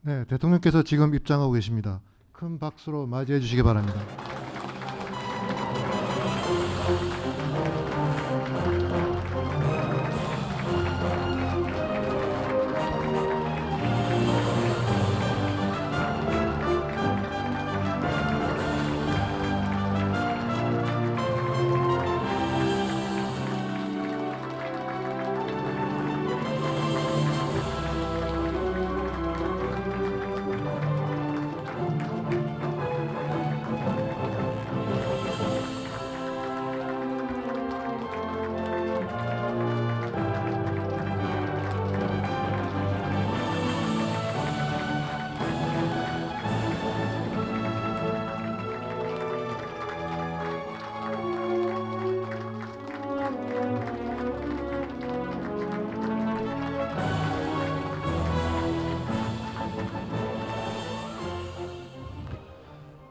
네, 대통령께서 지금 입장하고 계십니다. 큰 박수로 맞이해 주시기 바랍니다.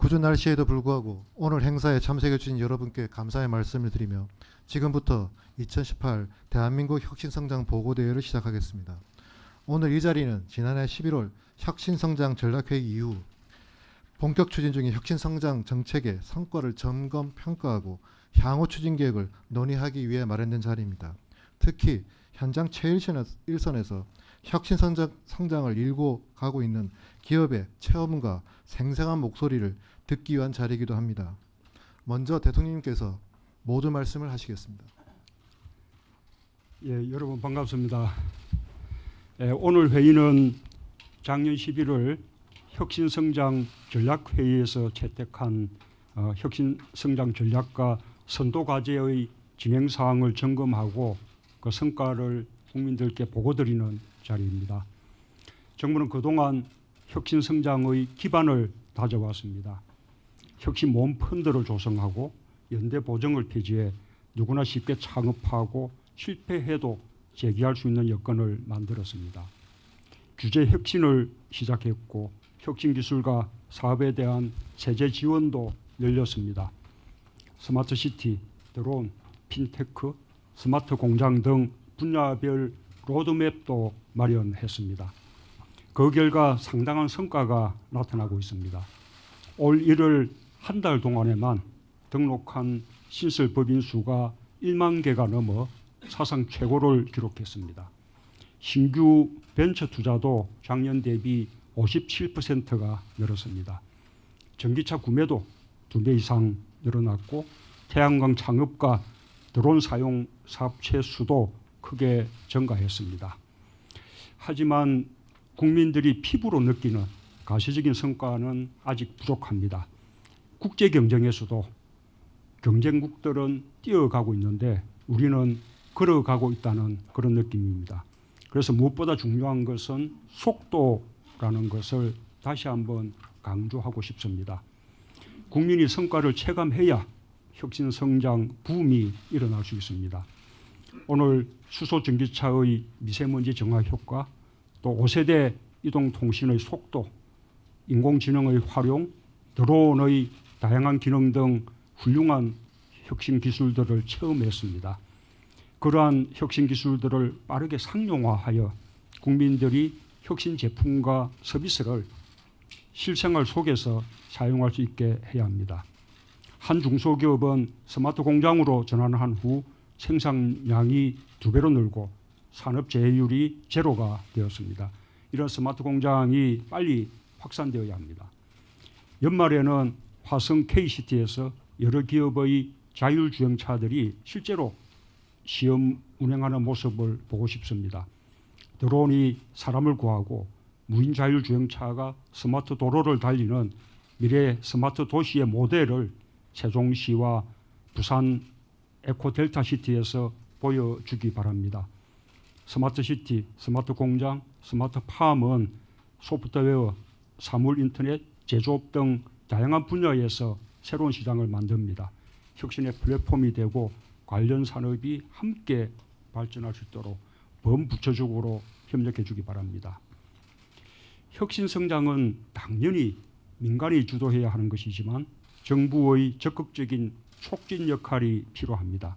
궂은 날씨에도 불구하고 오늘 행사에 참석해 주신 여러분께 감사의 말씀을 드리며 지금부터 2018 대한민국 혁신성장 보고대회를 시작하겠습니다. 오늘 이 자리는 지난해 11월 혁신성장 전략회의 이후 본격 추진 중인 혁신성장 정책의 성과를 점검 평가하고 향후 추진 계획을 논의하기 위해 마련된 자리입니다. 특히 현장 최일선에서 혁신성장을 이루고 가고 있는 기업의 체험과 생생한 목소리를 듣기 위한 자리이기도 합니다. 먼저 대통령님께서 모두 말씀을 하시겠습니다. 예, 여러분 반갑습니다. 오늘 회의는 작년 11월 혁신성장 전략회의에서 채택한 혁신성장 전략과 선도과제의 진행사항을 점검하고 그 성과를 국민들께 보고드리는 자리입니다. 정부는 그동안 혁신성장의 기반을 다져왔습니다. 혁신모험 펀드를 조성하고 연대 보증을 폐지해 누구나 쉽게 창업하고 실패해도 재기할 수 있는 여건을 만들었습니다. 규제 혁신을 시작했고 혁신기술과 사업에 대한 세제 지원도 늘렸습니다. 스마트시티, 드론, 핀테크, 스마트 공장 등 분야별 로드맵도 마련했습니다. 그 결과 상당한 성과가 나타나고 있습니다. 올 1월 한 달 동안에만 등록한 신설법인 수가 1만 개가 넘어 사상 최고를 기록했습니다. 신규 벤처 투자도 작년 대비 57%가 늘었습니다. 전기차 구매도 2배 이상 늘어났고 태양광 창업과 드론 사용 사업체 수도 크게 증가했습니다. 하지만 국민들이 피부로 느끼는 가시적인 성과는 아직 부족합니다. 국제 경쟁에서도 경쟁국들은 뛰어가고 있는데 우리는 걸어가고 있다는 그런 느낌입니다. 그래서 무엇보다 중요한 것은 속도라는 것을 다시 한번 강조하고 싶습니다. 국민이 성과를 체감해야 혁신성장 붐이 일어날 수 있습니다. 오늘 수소전기차의 미세먼지 정화 효과, 또 5세대 이동통신의 속도, 인공지능의 활용, 드론의 다양한 기능 등 훌륭한 혁신 기술들을 체험했습니다. 그러한 혁신 기술들을 빠르게 상용화하여 국민들이 혁신 제품과 서비스를 실생활 속에서 사용할 수 있게 해야 합니다. 한 중소기업은 스마트 공장으로 전환한 후 생산량이 2배로 늘고 산업 재해율이 제로가 되었습니다. 이런 스마트 공장이 빨리 확산되어야 합니다. 연말에는 화성 K시티에서 여러 기업의 자율주행차들이 실제로 시험 운행하는 모습을 보고 싶습니다. 드론이 사람을 구하고 무인 자율주행차가 스마트 도로를 달리는 미래 스마트 도시의 모델을 세종시와 부산 에코델타시티에서 보여주기 바랍니다. 스마트시티, 스마트 공장, 스마트 팜은 소프트웨어, 사물 인터넷, 제조업 등 다양한 분야에서 새로운 시장을 만듭니다. 혁신의 플랫폼이 되고 관련 산업이 함께 발전할 수 있도록 범부처적으로 협력해 주기 바랍니다. 혁신 성장은 당연히 민간이 주도해야 하는 것이지만 정부의 적극적인 촉진 역할이 필요합니다.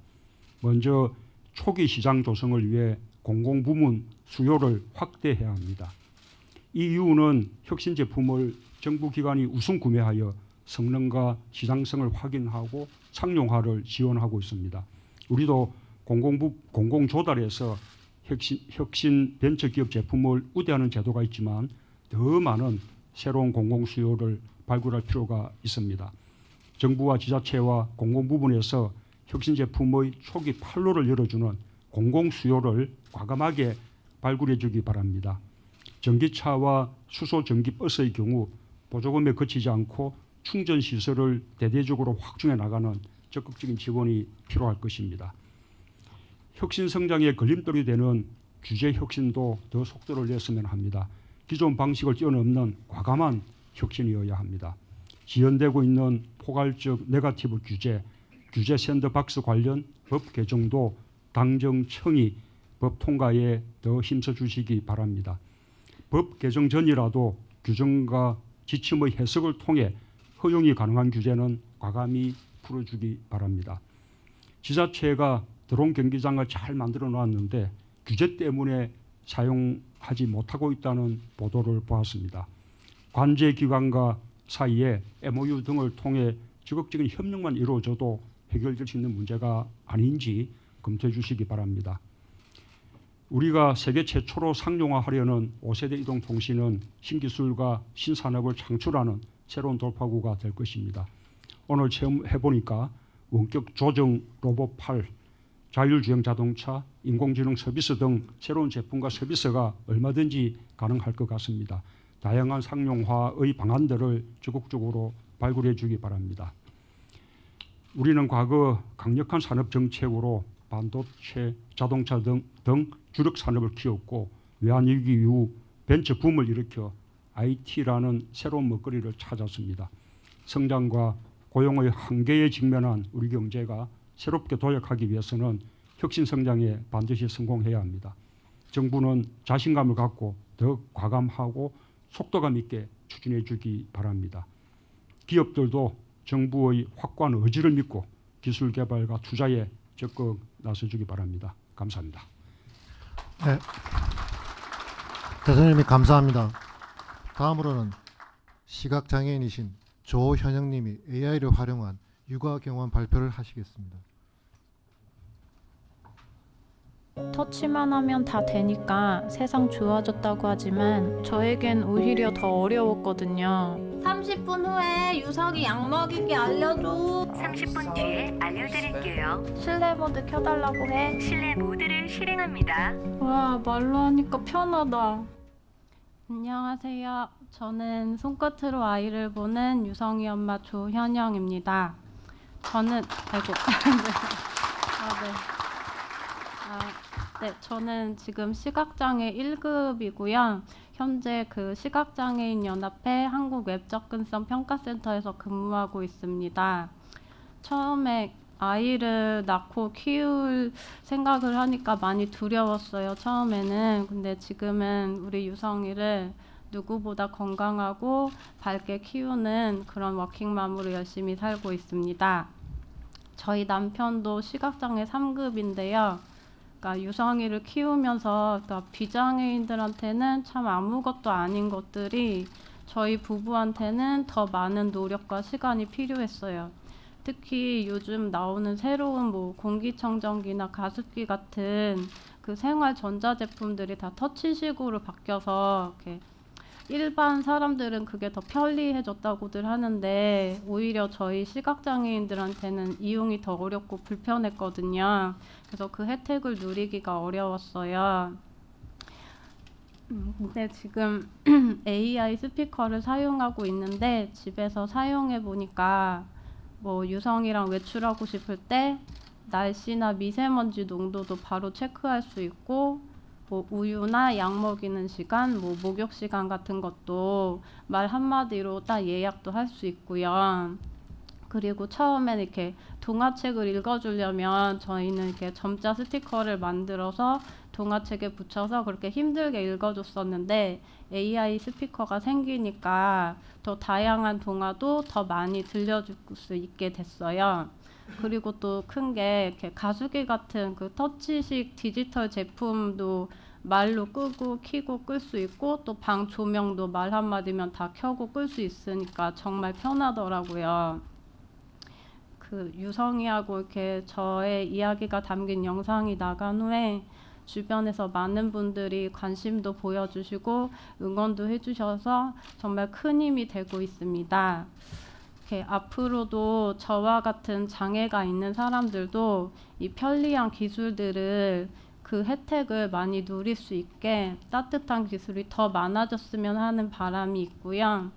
먼저 초기 시장 조성을 위해 공공부문 수요를 확대해야 합니다. 이 이유는 혁신 제품을 정부 기관이 우선 구매하여 성능과 시장성을 확인하고 상용화를 지원하고 있습니다. 우리도 공공 조달에서 혁신 벤처기업 제품을 우대하는 제도가 있지만 더 많은 새로운 공공 수요를 발굴할 필요가 있습니다. 정부와 지자체와 공공 부분에서 혁신 제품의 초기 판로를 열어주는 공공 수요를 과감하게 발굴해 주기 바랍니다. 전기차와 수소 전기버스의 경우 보조금에 그치지 않고 충전 시설을 대대적으로 확충해 나가는 적극적인 지원이 필요할 것입니다. 혁신 성장의 걸림돌이 되는 규제 혁신도 더 속도를 냈으면 합니다. 기존 방식을 뛰어넘는 과감한 혁신이어야 합니다. 지연되고 있는 포괄적 네거티브 규제 샌드박스 관련 법 개정도 당정청이 법 통과에 더 힘써 주시기 바랍니다. 법 개정 전이라도 규정과 지침의 해석을 통해 허용이 가능한 규제는 과감히 풀어주기 바랍니다. 지자체가 드론 경기장을 잘 만들어 놨는데 규제 때문에 사용하지 못하고 있다는 보도를 보았습니다. 관제기관과 사이에 MOU 등을 통해 적극적인 협력만 이루어져도 해결될 수 있는 문제가 아닌지 검토해 주시기 바랍니다. 우리가 세계 최초로 상용화하려는 5세대 이동통신은 신기술과 신산업을 창출하는 새로운 돌파구가 될 것입니다. 오늘 체험해보니까 원격 조정 로봇 8, 자율주행 자동차, 인공지능 서비스 등 새로운 제품과 서비스가 얼마든지 가능할 것 같습니다. 다양한 상용화의 방안들을 적극적으로 발굴해 주기 바랍니다. 우리는 과거 강력한 산업 정책으로 반도체, 자동차 등 주력 산업을 키웠고 외환위기 이후 벤처 붐을 일으켜 IT라는 새로운 먹거리를 찾았습니다. 성장과 고용의 한계에 직면한 우리 경제가 새롭게 도약하기 위해서는 혁신 성장에 반드시 성공해야 합니다. 정부는 자신감을 갖고 더 과감하고 속도감 있게 추진해 주기 바랍니다. 기업들도 정부의 확고한 의지를 믿고 기술 개발과 투자에 적극 나서주기 바랍니다. 감사합니다. 네, 대통령님 감사합니다. 다음으로는 시각장애인이신 조현영님이 AI를 활용한 육아 경험 발표를 하시겠습니다. 터치만 하면 다 되니까 세상 좋아졌다고 하지만 저에겐 오히려 더 어려웠거든요. 30분 후에 유석이 약 먹이기 알려줘. 30분 뒤에 알려드릴게요. 실내 모드 켜달라고 해. 실내 모드를 실행합니다. 와, 말로 하니까 편하다. 안녕하세요. 저는 손끝으로 아이를 보는 유성이 엄마 조현영입니다. 저는 저는 지금 시각장애 1급이고요. 현재 그 시각장애인 연합회 한국웹접근성 평가센터에서 근무하고 있습니다. 처음에 아이를 낳고 키울 생각을 하니까 많이 두려웠어요. 처음에는. 근데 지금은 우리 유성이를 누구보다 건강하고 밝게 키우는 그런 워킹맘으로 열심히 살고 있습니다. 저희 남편도 시각장애 3급인데요. 그러니까 유성이를 키우면서 그러니까 비장애인들한테는 참 아무것도 아닌 것들이 저희 부부한테는 더 많은 노력과 시간이 필요했어요. 특히 요즘 나오는 새로운 뭐 공기청정기나 가습기 같은 그 생활 전자제품들이 다 터치식으로 바뀌어서 이렇게 일반 사람들은 그게 더 편리해졌다고들 하는데 오히려 저희 시각장애인들한테는 이용이 더 어렵고 불편했거든요. 그래서 그 혜택을 누리기가 어려웠어요. 근데 지금 AI 스피커를 사용하고 있는데 집에서 사용해 보니까 뭐 유성이랑 외출하고 싶을 때 날씨나 미세먼지 농도도 바로 체크할 수 있고 뭐 우유나 약 먹이는 시간, 뭐 목욕 시간 같은 것도 말 한마디로 딱 예약도 할 수 있고요. 그리고 처음엔 이렇게 동화책을 읽어주려면 저희는 이렇게 점자 스티커를 만들어서 동화책에 붙여서 그렇게 힘들게 읽어줬었는데 AI 스피커가 생기니까 더 다양한 동화도 더 많이 들려줄 수 있게 됐어요. 그리고 또 큰 게 이렇게 가수기 같은 그 터치식 디지털 제품도 말로 끄고 켜고 끌 수 있고 또 방 조명도 말 한마디면 다 켜고 끌 수 있으니까 정말 편하더라고요. 그 유성이하고 이렇게 저의 이야기가 담긴 영상이 나간 후에 주변에서 많은 분들이 관심도 보여주시고 응원도 해주셔서 정말 큰 힘이 되고 있습니다. 이렇게 앞으로도 저와 같은 장애가 있는 사람들도 이 편리한 기술들을 그 혜택을 많이 누릴 수 있게 따뜻한 기술이 더 많아졌으면 하는 바람이 있고요.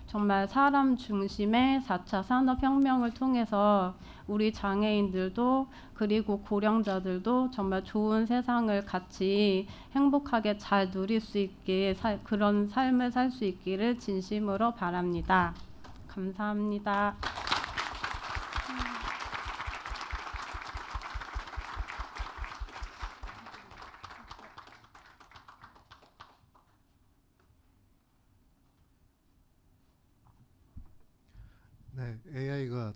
정말 사람 중심의 4차 산업혁명을 통해서 우리 장애인들도 그리고 고령자들도 정말 좋은 세상을 같이 행복하게 잘 누릴 수 있게 그런 삶을 살 수 있기를 진심으로 바랍니다. 감사합니다. 네, AI가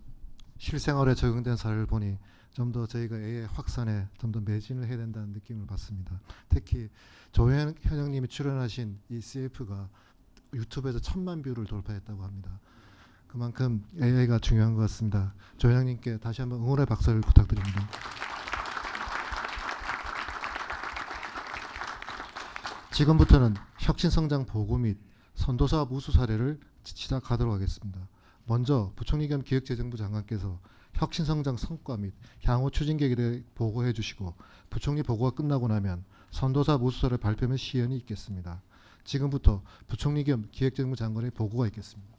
실생활에 적용된 사례를 보니 좀 더 저희가 AI 확산에 좀 더 매진을 해야 된다는 느낌을 받습니다. 특히 조현영님이 출연하신 이 CF가 유튜브에서 1000만 뷰를 돌파했다고 합니다. 그만큼 AI가 중요한 것 같습니다. 조현영님께 다시 한번 응원의 박수를 부탁드립니다. 지금부터는 혁신성장 보고 및 선도사업 우수 사례를 시작하도록 하겠습니다. 먼저 부총리 겸 기획재정부 장관께서 혁신성장 성과 및 향후 추진 계획에 대해 보고해 주시고 부총리 보고가 끝나고 나면 선도사업 우수 사례 발표 및 시연이 있겠습니다. 지금부터 부총리 겸 기획재정부 장관의 보고가 있겠습니다.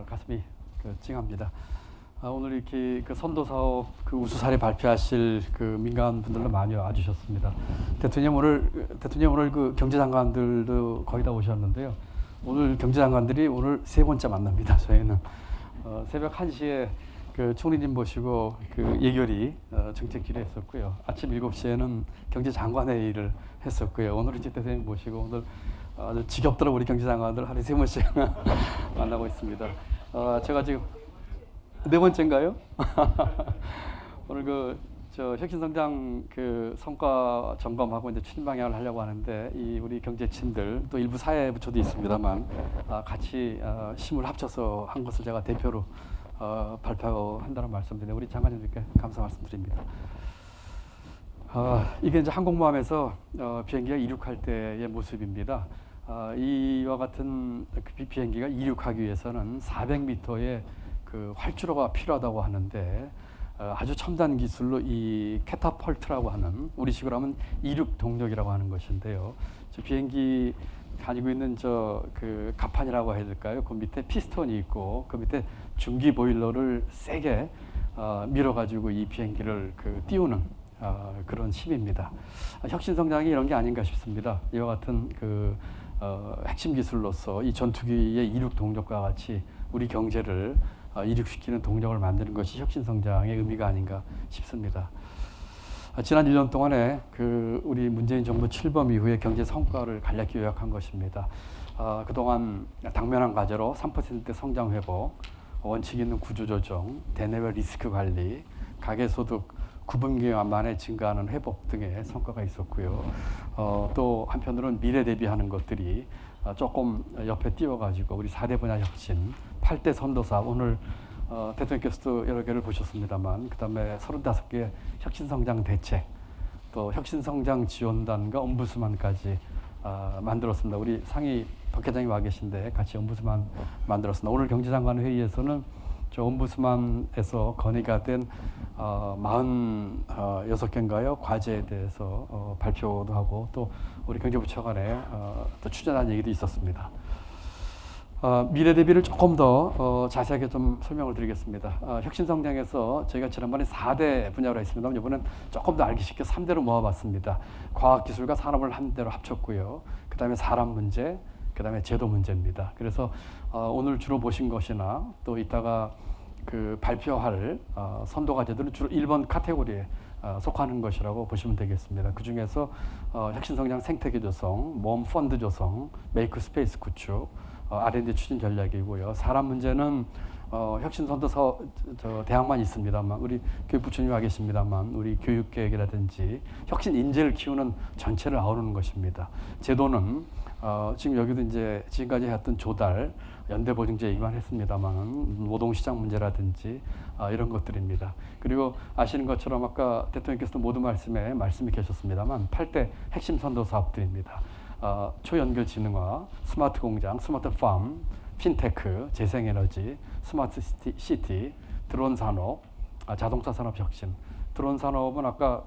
가슴이 찡합니다. 오늘 이렇게 그 선도 사업 그 우수 사례 발표하실 그 민간 분들도 많이 와주셨습니다. 대통령 오늘 그 경제장관들도 거의 다 오셨는데요. 오늘 경제장관들이 오늘 세 번째 만납니다. 저희는 새벽 1시에 그 총리님 모시고 그 예결위 정책기를 했었고요. 아침 7시에는 경제장관회의를 했었고요. 오늘 이제 대통령 모시고 오늘 아주 지겹도록 우리 경제장관들 하루에 3번씩 만나고 있습니다. 제가 지금 4번째인가요? 오늘 저 혁신성장 그 성과 점검하고 이제 추진 방향을 하려고 하는데 이 우리 경제친들 또 일부 사회부처도 있습니다만 같이 힘을 합쳐서 한 것을 제가 대표로 발표한다는 말씀드리는데 우리 장관님께 감사 말씀드립니다. 이게 이제 항공모함에서 비행기가 이륙할 때의 모습입니다. 이와 같은 비행기가 이륙하기 위해서는 400m의 그 활주로가 필요하다고 하는데 아주 첨단 기술로 이 캐타펄트라고 하는 우리식으로 하면 이륙 동력이라고 하는 것인데요. 저 비행기 가지고 있는 그 갑판이라고 해야 될까요? 그 밑에 피스톤이 있고 그 밑에 중기 보일러를 세게 밀어가지고 이 비행기를 띄우는 그런 힘입니다. 혁신 성장이 이런 게 아닌가 싶습니다. 이와 같은 핵심 기술로서 이 전투기의 이륙 동력과 같이 우리 경제를 이륙시키는 동력을 만드는 것이 혁신 성장의 의미가 아닌가 싶습니다. 지난 1년 동안에 우리 문재인 정부 출범 이후에 경제 성과를 간략히 요약한 것입니다. 그동안 당면한 과제로 3% 성장 회복, 원칙 있는 구조 조정, 대내외 리스크 관리, 가계소득 9분기 만에 증가하는 회복 등의 성과가 있었고요. 또 한편으로는 미래 대비하는 것들이 조금 옆에 띄워가지고 우리 4대 분야 혁신, 8대 선도사 오늘 대통령께서도 여러 개를 보셨습니다만 그 다음에 35개 혁신성장 대책, 또 혁신성장 지원단과 엄부스만까지 만들었습니다. 우리 상위 박 회장이 와 계신데 같이 엄부스만 만들었습니다. 오늘 경제장관 회의에서는 저 엄부스만에서 건의가 된 46개인가요? 과제에 대해서 발표도 하고 또 우리 경제부 차관에 또 추진한 얘기도 있었습니다. 미래 대비를 조금 더 자세하게 좀 설명을 드리겠습니다. 혁신성장에서 저희가 지난번에 4대 분야로 했습니다만 이번엔 조금 더 알기 쉽게 3대로 모아봤습니다. 과학기술과 산업을 한 대로 합쳤고요. 그 다음에 사람 문제, 그 다음에 제도 문제입니다. 그래서 오늘 주로 보신 것이나 또 이따가 발표할 선도 과제들은 주로 1번 카테고리에 속하는 것이라고 보시면 되겠습니다. 그 중에서 혁신성장 생태계 조성, 모험 펀드 조성, 메이크 스페이스 구축, R&D 추진 전략이고요. 사람 문제는 혁신선도사 대학만 있습니다만 우리 교육부총리 와 계십니다만 우리 교육계획이라든지 혁신 인재를 키우는 전체를 아우르는 것입니다. 제도는 지금 여기도 이제 지금까지 해왔던 조달, 연대보증제 얘기만 했습니다만 노동시장 문제라든지 이런 것들입니다. 그리고 아시는 것처럼 아까 대통령께서도 모든 말씀이 계셨습니다만 8대 핵심 선도 사업들입니다. 초연결 지능화, 스마트 공장, 스마트 팜, 핀테크, 재생에너지, 스마트 시티, 드론 산업, 자동차 산업 혁신. 드론 산업은 아까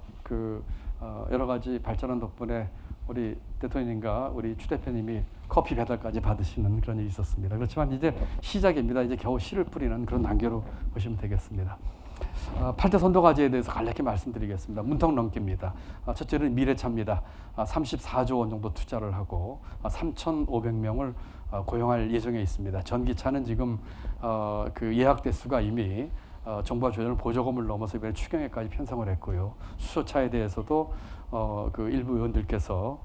여러 가지 발전한 덕분에 우리 대통령님과 우리 추 대표님이 커피 배달까지 받으시는 그런 일이 있었습니다. 그렇지만 이제 시작입니다. 이제 겨우 씨를 뿌리는 그런 단계로 보시면 되겠습니다. 8대 선도과제에 대해서 간략히 말씀드리겠습니다. 문턱 넘깁니다. 첫째는 미래차입니다. 34조 원 정도 투자를 하고 3,500명을 고용할 예정에 있습니다. 전기차는 지금 그 예약 대수가 이미 정부가 조정을 보조금을 넘어서 이번에 추경액까지 편성을 했고요. 수소차에 대해서도 그 일부 의원들께서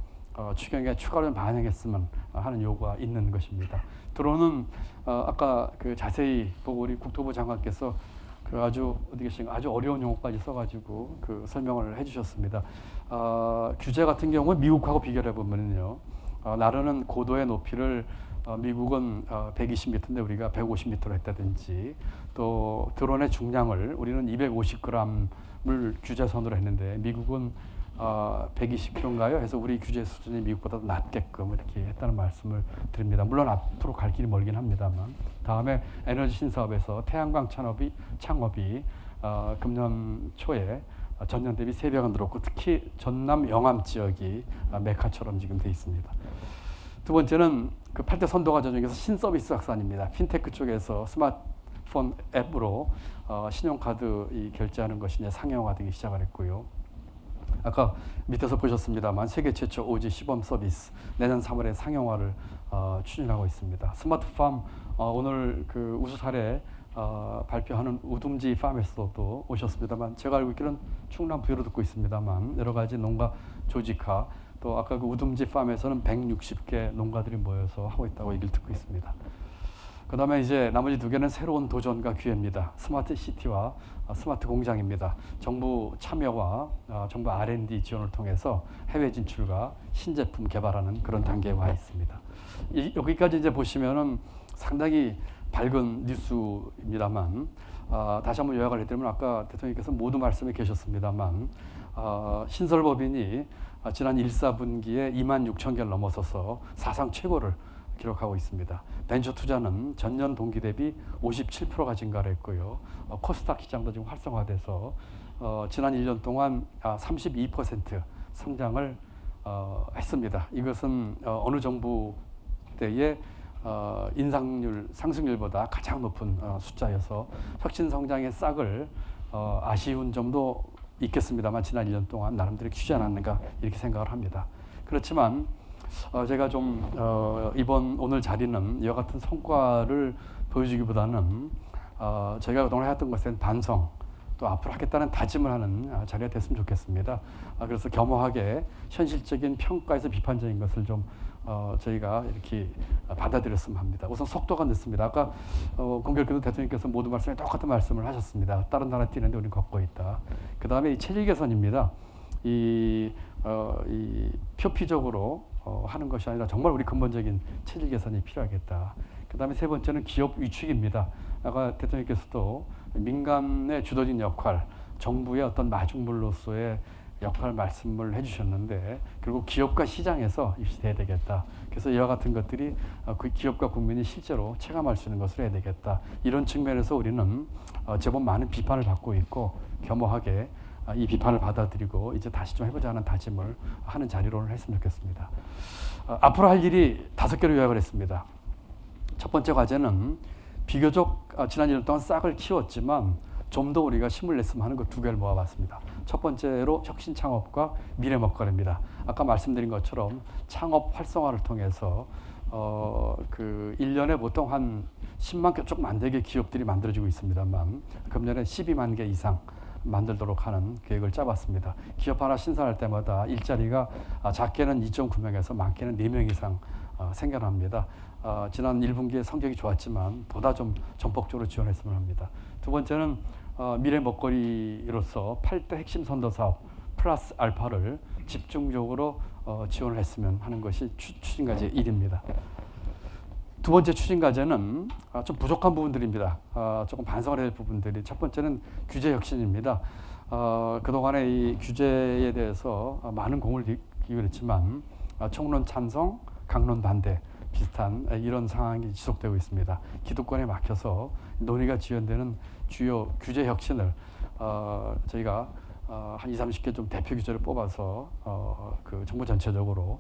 추경에 추가로 반영했으면 하는 요구가 있는 것입니다. 드론은 아까 그 자세히 보고 우리 국토부 장관께서 그 아주 어디 계신가 아주 어려운 용어까지 써가지고 그 설명을 해주셨습니다. 규제 같은 경우는 미국하고 비교해 보면요, 나르는 고도의 높이를 미국은 120m인데 우리가 150m로 했다든지, 또 드론의 중량을 우리는 250g을 규제선으로 했는데 미국은 120kg인가요? 해서 우리 규제 수준이 미국보다 낮게끔 이렇게 했다는 말씀을 드립니다. 물론 앞으로 갈 길이 멀긴 합니다만, 다음에 에너지 신사업에서 태양광 창업이 금년 초에 전년 대비 3배가 늘었고, 특히 전남 영암 지역이 메카처럼 지금 돼 있습니다. 두 번째는 그 8대 선도과제 중에서 신서비스 확산입니다. 핀테크 쪽에서 스마트폰 앱으로 신용카드 결제하는 것이 이제 상용화되기 시작을 했고요. 아까 밑에서 보셨습니다만 세계 최초 오지 시범 서비스 내년 3월에 상용화를 추진하고 있습니다. 스마트팜 오늘 그 우수 사례 발표하는 우둠지 팜에서도 오셨습니다만, 제가 알고 있기로는 충남 부여로 듣고 있습니다만 여러 가지 농가 조직화, 또 아까 그 우둠지 팜에서는 160개 농가들이 모여서 하고 있다고 얘기를 듣고 있습니다. 그 다음에 이제 나머지 두 개는 새로운 도전과 기회입니다. 스마트 시티와 스마트 공장입니다. 정부 참여와 정부 R&D 지원을 통해서 해외 진출과 신제품 개발하는 그런 단계에 와 있습니다. 여기까지 이제 보시면은 상당히 밝은 뉴스입니다만, 다시 한번 요약을 해드리면 아까 대통령께서 모두 말씀해 계셨습니다만, 신설법인이 지난 1사분기에 26,000개를 넘어서서 사상 최고를 기록하고 있습니다. 벤처 투자는 전년 동기 대비 57%가 증가를 했고요. 코스닥 시장도 지금 활성화돼서 지난 1년 동안 32% 성장을 했습니다. 이것은 어느 정부 때의 인상률, 상승률보다 가장 높은 숫자여서 혁신 성장의 싹을 아쉬운 점도 있겠습니다만 지난 1년 동안 나름대로 키우지 않았는가 이렇게 생각을 합니다. 그렇지만 제가 좀 오늘 자리는 이와 같은 성과를 보여주기보다는 저희가 그동안 해왔던 것에 반성, 또 앞으로 하겠다는 다짐을 하는 자리가 됐으면 좋겠습니다. 그래서 겸허하게 현실적인 평가에서 비판적인 것을 좀 저희가 이렇게 받아들였으면 합니다. 우선 속도가 늦습니다. 아까 공교롭게도 대통령께서 모두 말씀에 똑같은 말씀을 하셨습니다. 다른 나라 뛰는데 우리는 걷고 있다. 그 다음에 이 체질 개선입니다. 이 표피적으로 하는 것이 아니라 정말 우리 근본적인 체질 개선이 필요하겠다. 그 다음에 세 번째는 기업 위축입니다. 아까 대통령께서도 민간의 주도적인 역할, 정부의 어떤 마중물로서의 역할 말씀을 해주셨는데, 결국 기업과 시장에서 입시돼야 되겠다. 그래서 이와 같은 것들이 그 기업과 국민이 실제로 체감할 수 있는 것을 해야 되겠다. 이런 측면에서 우리는 제법 많은 비판을 받고 있고, 겸허하게 이 비판을 받아들이고 이제 다시 좀 해보자 하는 다짐을 하는 자리로 했으면 좋겠습니다. 앞으로 할 일이 5개로 요약을 했습니다. 첫 번째 과제는 비교적 지난 1년 동안 싹을 키웠지만 좀 더 우리가 힘을 냈으면 하는 것 2개를 모아봤습니다. 첫 번째로 혁신 창업과 미래 먹거리입니다. 아까 말씀드린 것처럼 창업 활성화를 통해서 그 1년에 보통 한 10만 개 조금 안 되게 기업들이 만들어지고 있습니다만, 금년에 12만 개 이상 만들도록 하는 계획을 짜봤습니다. 기업 하나 신설할 때마다 일자리가 작게는 2.9명에서 많게는 4명 이상 생겨납니다. 지난 1분기에 성적이 좋았지만 보다 좀 전폭적으로 지원했으면 합니다. 두 번째는 미래 먹거리로서 8대 핵심 선도 사업 플러스 알파를 집중적으로 지원을 했으면 하는 것이 추진과제 1입니다. 두 번째 추진과제는 좀 부족한 부분들입니다. 조금 반성을 해야 할 부분들이, 첫 번째는 규제 혁신입니다. 그동안에 이 규제에 대해서 많은 공을 기울였지만 총론 찬성, 강론 반대 비슷한 이런 상황이 지속되고 있습니다. 기득권에 막혀서 논의가 지연되는 주요 규제 혁신을 저희가 한 20, 30개 좀 대표 규제를 뽑아서 그 정부 전체적으로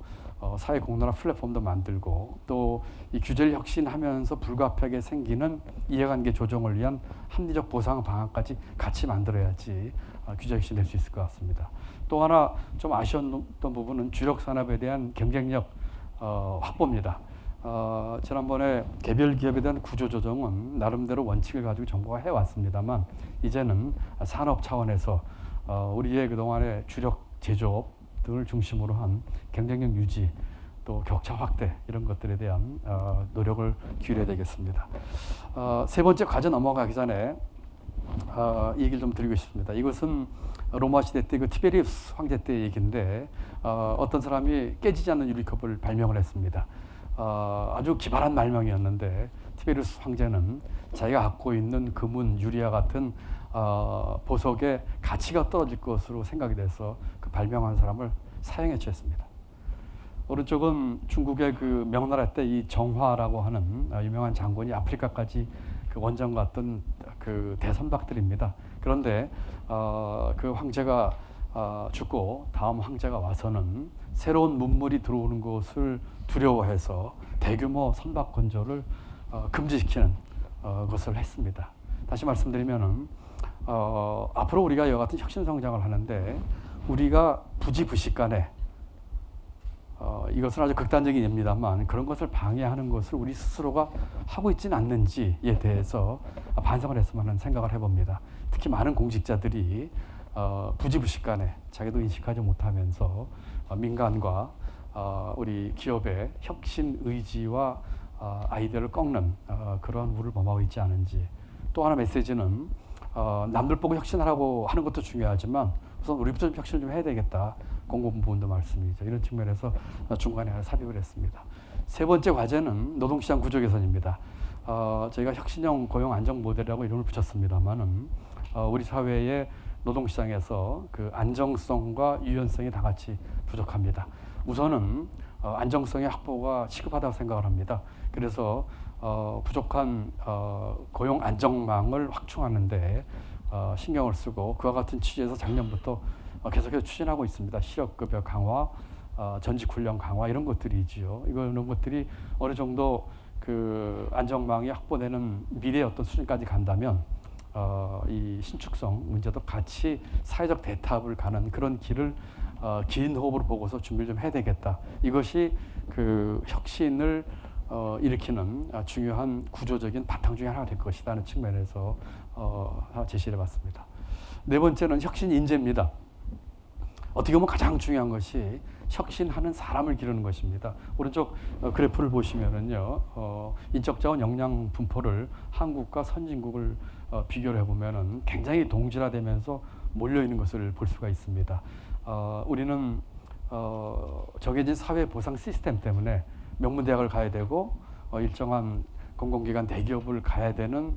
사회 공론화 플랫폼도 만들고 또 이 규제를 혁신하면서 불가피하게 생기는 이해관계 조정을 위한 합리적 보상 방안까지 같이 만들어야지 규제 혁신이 될 수 있을 것 같습니다. 또 하나 좀 아쉬웠던 부분은 주력 산업에 대한 경쟁력 확보입니다. 지난번에 개별 기업에 대한 구조 조정은 나름대로 원칙을 가지고 정부가 해왔습니다만 이제는 산업 차원에서 우리의 그동안의 주력 제조업 등을 중심으로 한 경쟁력 유지 또 격차 확대 이런 것들에 대한 노력을 기울여야 되겠습니다. 세 번째 과제 넘어가기 전에 이 얘기를 좀 드리고 싶습니다. 이것은 로마 시대 때 그 티베리우스 황제 때 얘기인데 어떤 사람이 깨지지 않는 유리컵을 발명을 했습니다. 아주 기발한 발명이었는데 티베리우스 황제는 자기가 갖고 있는 금은 유리와 같은 보석의 가치가 떨어질 것으로 생각이 돼서 그 발명한 사람을 사형에 처했습니다. 오른쪽은 중국의 그 명나라 때 이 정화라고 하는 유명한 장군이 아프리카까지 그 원정 갔던 그 대선박들입니다. 그런데 그 황제가 죽고 다음 황제가 와서는 새로운 문물이 들어오는 것을 두려워해서 대규모 선박 건조를 금지시키는 것을 했습니다. 다시 말씀드리면은 앞으로 우리가 이와 같은 혁신 성장을 하는데 우리가 부지부식간에 이것은 아주 극단적인 예입니다만 그런 것을 방해하는 것을 우리 스스로가 하고 있지는 않는지에 대해서 반성을 했으면 하는 생각을 해봅니다. 특히 많은 공직자들이 부지부식간에 자기도 인식하지 못하면서 민간과 우리 기업의 혁신 의지와 아이디어를 꺾는 그러한 우를 범하고 있지 않은지. 또 하나 메시지는 남들 보고 혁신하라고 하는 것도 중요하지만 우선 우리부터 좀 혁신을 좀 해야 되겠다. 공공부문도 말씀이죠. 이런 측면에서 중간에 하나 삽입을 했습니다. 세 번째 과제는 노동시장 구조 개선입니다. 저희가 혁신형 고용 안정 모델이라고 이름을 붙였습니다만은 우리 사회의 노동시장에서 그 안정성과 유연성이 다 같이 부족합니다. 우선은 안정성의 확보가 시급하다고 생각을 합니다. 그래서 부족한 고용 안정망을 확충하는데 신경을 쓰고 그와 같은 취지에서 작년부터 계속해서 추진하고 있습니다. 실업급여 강화, 전직훈련 강화 이런 것들이지요. 이런 것들이 어느 정도 그 안정망이 확보되는 미래의 어떤 수준까지 간다면 이 신축성 문제도 같이 사회적 대탑을 가는 그런 길을 긴 호흡으로 보고서 준비를 좀 해야 되겠다. 이것이 그 혁신을 일으키는 중요한 구조적인 바탕 중에 하나가 될 것이라는 측면에서 하나 제시를 해봤습니다. 네 번째는 혁신 인재입니다. 어떻게 보면 가장 중요한 것이 혁신하는 사람을 기르는 것입니다. 오른쪽 그래프를 보시면은요, 인적자원 역량 분포를 한국과 선진국을 비교를 해보면은 굉장히 동질화되면서 몰려 있는 것을 볼 수가 있습니다. 우리는 정해진 사회 보상 시스템 때문에 명문대학을 가야 되고 일정한 공공기관 대기업을 가야 되는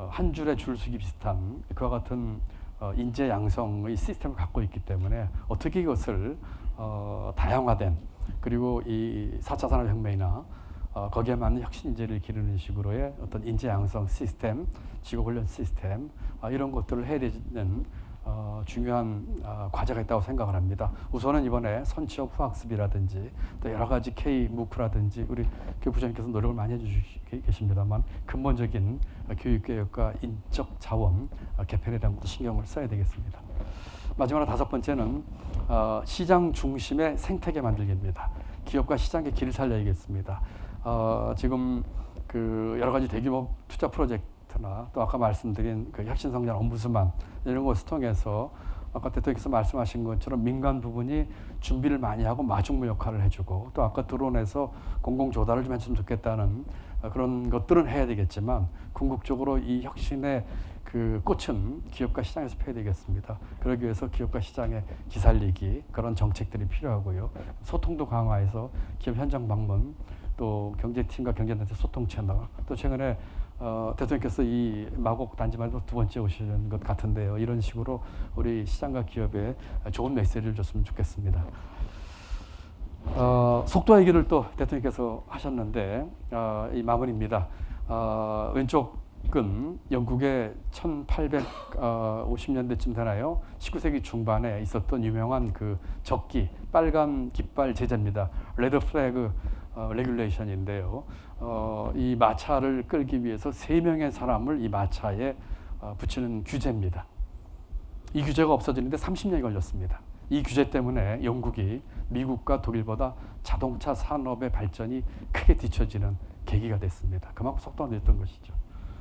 한 줄의 줄서기 비슷한 그와 같은 인재 양성의 시스템을 갖고 있기 때문에 어떻게 이것을 다양화된 그리고 이 4차 산업혁명이나 거기에 맞는 혁신 인재를 기르는 식으로의 어떤 인재 양성 시스템, 직업훈련 시스템 이런 것들을 해야 되는 중요한 과제가 있다고 생각을 합니다. 우선은 이번에 선취업 후학습이라든지 또 여러 가지 K 무크라든지 우리 교부장님께서 노력을 많이 해주시고 계십니다만 근본적인 교육개혁과 인적 자원 개편에 대한 것도 신경을 써야 되겠습니다. 마지막으로 다섯 번째는 시장 중심의 생태계 만들기입니다. 기업과 시장의 길을 살려야겠습니다. 지금 그 여러 가지 대규모 투자 프로젝트 프로젝트나 또 아까 말씀드린 그 혁신성장 ombudsman 이런 것을 통해서 아까 대통령께서 말씀하신 것처럼 민간 부분이 준비를 많이 하고 마중물 역할을 해주고 또 아까 드론에서 공공 조달을 좀 해주면 좋겠다는 그런 것들은 해야 되겠지만 궁극적으로 이 혁신의 그 꽃은 기업과 시장에서 펴야 되겠습니다. 그러기 위해서 기업과 시장의 기살리기 그런 정책들이 필요하고요. 소통도 강화해서 기업 현장 방문 또 경제팀과 경제단체 소통 채널 또 최근에 대통령께서 이 마곡 단지 말고 2번째 오시는 것 같은데요. 이런 식으로 우리 시장과 기업에 좋은 메시지를 줬으면 좋겠습니다. 속도 얘기를 또 대통령께서 하셨는데 이 마무리입니다. 왼쪽은 영국의 1850년대쯤 되나요? 19세기 중반에 있었던 유명한 그 적기 빨간 깃발 제재입니다. 레드 플래그 레귤레이션인데요. 이 마차를 끌기 위해서 3명의 사람을 이 마차에 붙이는 규제입니다. 이 규제가 없어지는데 30년이 걸렸습니다. 이 규제 때문에 영국이 미국과 독일보다 자동차 산업의 발전이 크게 뒤처지는 계기가 됐습니다. 그만큼 속도가 늦었던 것이죠.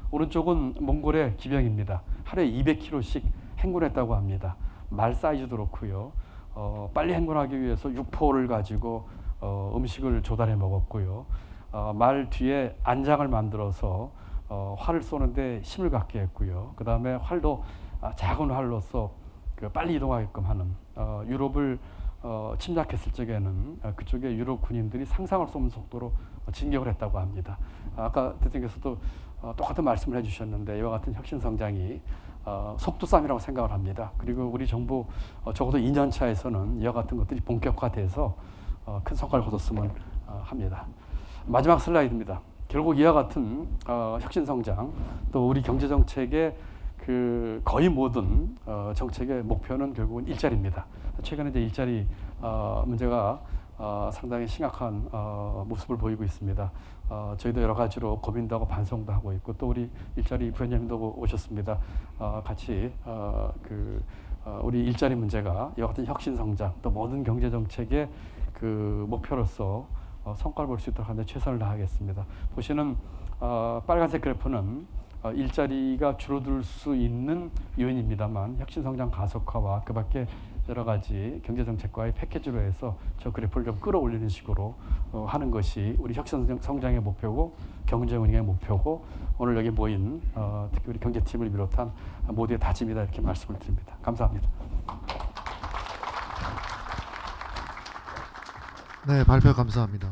오른쪽은 몽골의 기병입니다. 하루에 200km씩 행군했다고 합니다. 말 사이즈도 그렇고요. 빨리 행군하기 위해서 육포를 가지고 음식을 조달해 먹었고요. 말 뒤에 안장을 만들어서 활을 쏘는데 힘을 갖게 했고요. 그 다음에 활도 작은 활로서 그 빨리 이동하게끔 하는 유럽을 침략했을 적에는 그쪽에 유럽 군인들이 상상할 수 없는 속도로 진격을 했다고 합니다. 아까 대통령께서도 똑같은 말씀을 해주셨는데 이와 같은 혁신 성장이 속도 싸움이라고 생각을 합니다. 그리고 우리 정부 적어도 2년 차에서는 이와 같은 것들이 본격화돼서 큰 성과를 거뒀으면 합니다. 마지막 슬라이드입니다. 결국 이와 같은 혁신 성장 또 우리 경제 정책의 그 거의 모든 정책의 목표는 결국은 일자리입니다. 최근에 이제 일자리 문제가 상당히 심각한 모습을 보이고 있습니다. 저희도 여러 가지로 고민도 하고 반성도 하고 있고 또 우리 일자리 부회장님도 오셨습니다. 같이 우리 일자리 문제가 이와 같은 혁신 성장 또 모든 경제 정책의 그 목표로서 성과를 볼 수 있도록 하는데 최선을 다하겠습니다. 보시는 빨간색 그래프는 일자리가 줄어들 수 있는 요인입니다만 혁신성장 가속화와 그 밖에 여러 가지 경제정책과의 패키지로 해서 저 그래프를 좀 끌어올리는 식으로 하는 것이 우리 혁신성장의 목표고 경제운영의 목표고 오늘 여기 모인 특히 우리 경제팀을 비롯한 모두의 다짐이다 이렇게 말씀을 드립니다. 감사합니다. 네, 발표 감사합니다.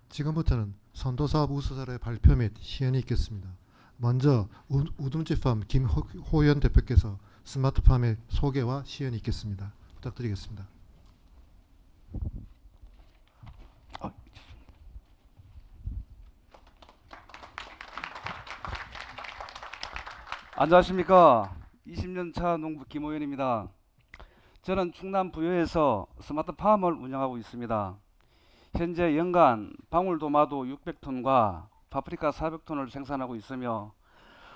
지금부터는 선도사업 우수사례 발표 및 시연이 있겠습니다. 먼저 우둔지팜 김호연 대표께서 스마트팜의 소개와 시연이 있겠습니다. 부탁드리겠습니다. 안녕하십니까. 20년차 농부 김호연입니다. 저는 충남 부여에서 스마트팜을 운영하고 있습니다. 현재 연간 방울토마토 600톤과 파프리카 400톤을 생산하고 있으며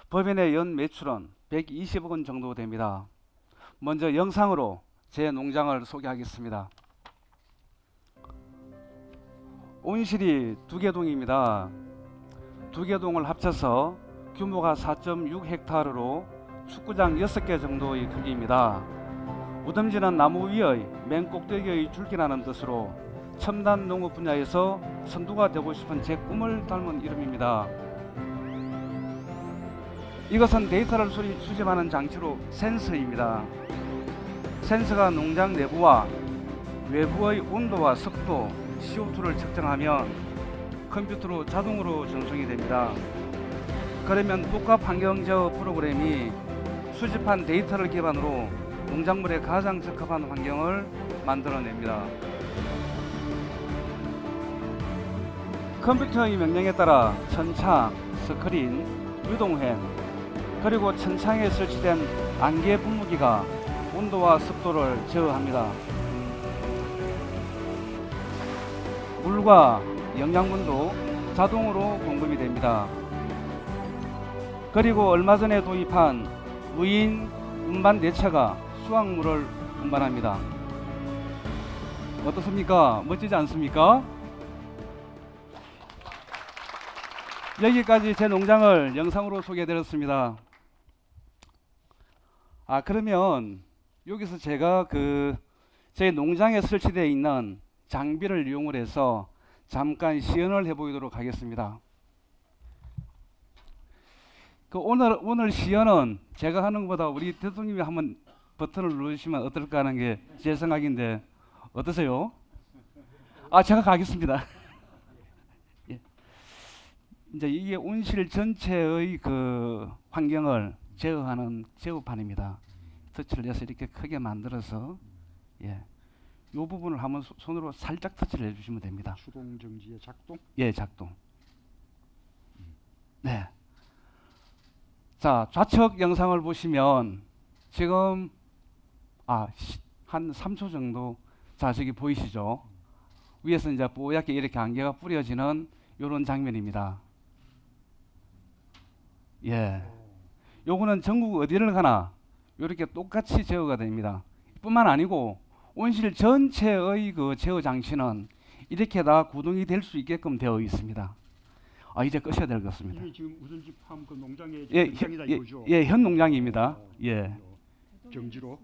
법인의 연 매출은 120억 원 정도 됩니다. 먼저 영상으로 제 농장을 소개하겠습니다. 온실이 2개 동입니다. 2개 동을 합쳐서 규모가 4.6헥타르로 축구장 6개 정도의 크기입니다. 우덤지는 나무 위의 맨 꼭대기의 줄기라는 뜻으로 첨단 농업 분야에서 선두가 되고 싶은 제 꿈을 닮은 이름입니다. 이것은 데이터를 수집하는 장치로 센서입니다. 센서가 농장 내부와 외부의 온도와 습도, CO2를 측정하면 컴퓨터로 자동으로 전송이 됩니다. 그러면 복합 환경 제어 프로그램이 수집한 데이터를 기반으로 농작물에 가장 적합한 환경을 만들어냅니다. 컴퓨터의 명령에 따라 천창, 스크린, 유동횡, 그리고 천창에 설치된 안개 분무기가 온도와 습도를 제어합니다. 물과 영양분도 자동으로 공급이 됩니다. 그리고 얼마 전에 도입한 무인 운반 대차가 수확물을 운반합니다. 어떻습니까? 멋지지 않습니까? 여기까지 제 농장을 영상으로 소개해드렸습니다. 그러면 여기서 제가 제 농장에 설치되어 있는 장비를 이용을 해서 잠깐 시연을 해보도록 하겠습니다. 오늘 시연은 제가 하는 것보다 우리 대통령이 한번 버튼을 누르시면 어떨까 하는 게 제 생각인데 어떠세요? 제가 가겠습니다. 예. 이제 이게 온실 전체의 환경을 제어하는 제어판입니다. 터치를 해서 이렇게 크게 만들어서 이 부분을 한번 손으로 살짝 터치를 해주시면 됩니다. 수동 정지의 작동? 예, 작동. 네. 자, 좌측 영상을 보시면 지금 한 3초 정도 저기 보이시죠? 위에서 이제 뽀얗게 이렇게 안개가 뿌려지는 이런 장면입니다. 예. 요거는 전국 어디를 가나 이렇게 똑같이 제어가 됩니다. 뿐만 아니고 온실 전체의 제어 장치는 이렇게 다 구동이 될 수 있게끔 되어 있습니다. 이제 끄셔야 될 것 같습니다. 이게 지금 우선지 팜 농장의 예, 현장이다 이거죠? 예, 현 농장입니다. 예. 정지로?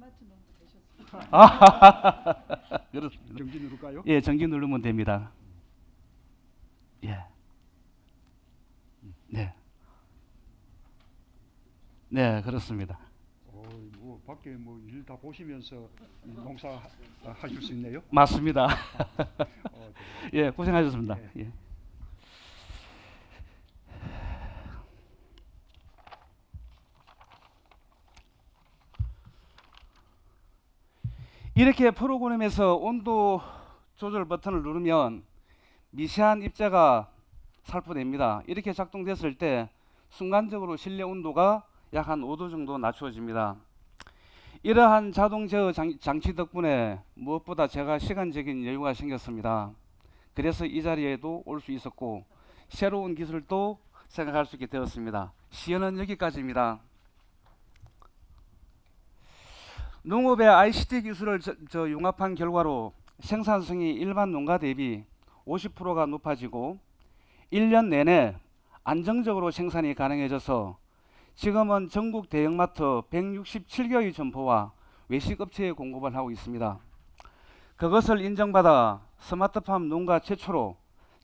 그렇습니다. 정지 누를까요? 예, 정지 누르면 됩니다. 예. 네. 네, 그렇습니다. 뭐 밖에 일 다 보시면서 농사 하실 수 있네요. 맞습니다. 네. 예, 고생하셨습니다. 네. 예. 이렇게 프로그램에서 온도 조절 버튼을 누르면 미세한 입자가 살포됩니다. 이렇게 작동됐을 때 순간적으로 실내 온도가 약 한 5도 정도 낮추어집니다. 이러한 자동 제어 장치 덕분에 무엇보다 제가 시간적인 여유가 생겼습니다. 그래서 이 자리에도 올 수 있었고 새로운 기술도 생각할 수 있게 되었습니다. 시연은 여기까지입니다. 농업의 ICT 기술을 융합한 결과로 생산성이 일반 농가 대비 50%가 높아지고 1년 내내 안정적으로 생산이 가능해져서 지금은 전국 대형마트 167개의 점포와 외식업체에 공급을 하고 있습니다. 그것을 인정받아 스마트팜 농가 최초로